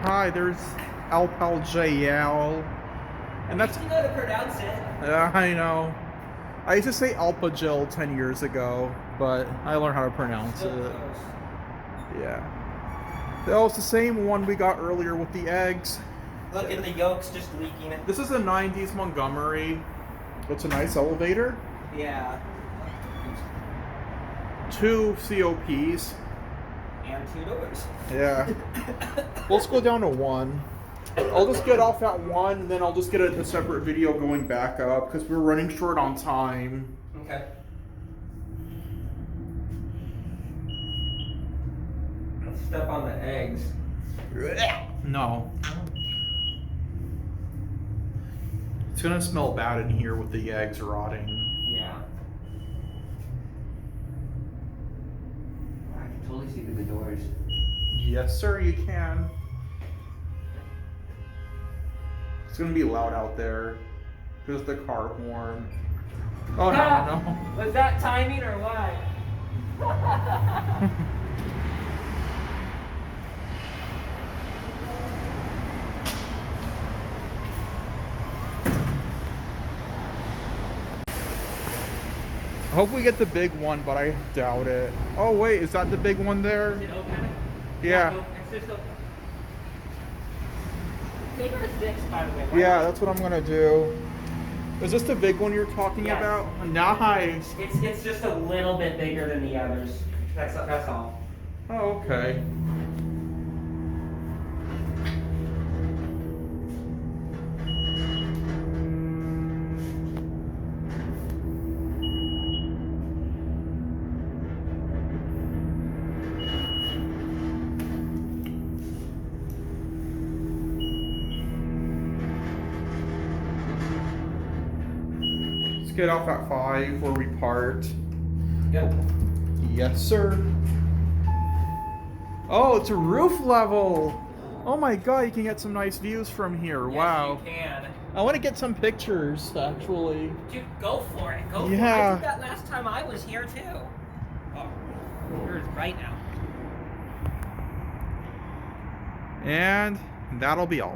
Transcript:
hi, there's Alpaljl. And that's... You know how to pronounce it. Yeah, I know. I used to say Alpaljl 10 years ago, but I learned how to pronounce Still it. close. Yeah. Oh, it's the same one we got earlier with the eggs. Look at the yolks just leaking. This is a 90s Montgomery. It's a nice elevator. Yeah. 2 COPs. And 2 doors. Yeah. Let's go down to 1. I'll just get off at 1, and then I'll just get a separate video going back up, because we're running short on time. Okay. Let's step on the eggs. No. It's gonna smell bad in here with the eggs rotting. Yeah. I can totally see through the doors. Yes, sir, you can. It's gonna be loud out there. There's the car horn. Oh, no. Was that timing or what? I hope we get the big one, but I doubt it. Oh, wait, is that the big one there? Is it open? Yeah. It's just open. Take her 6, by the way. Yeah, that's what I'm gonna do. Is this the big one you're talking Yes. about? Nice. It's just a little bit bigger than the others. That's all. Oh, okay. Get off at 5 where we part. Yep. Yes, sir. Oh, it's a roof level. Oh my god, you can get some nice views from here. Yes, wow. You can. I want to get some pictures, actually. Dude, go for it. Go for it. Yeah. I did that last time I was here too. Oh, yours right now. And that'll be all.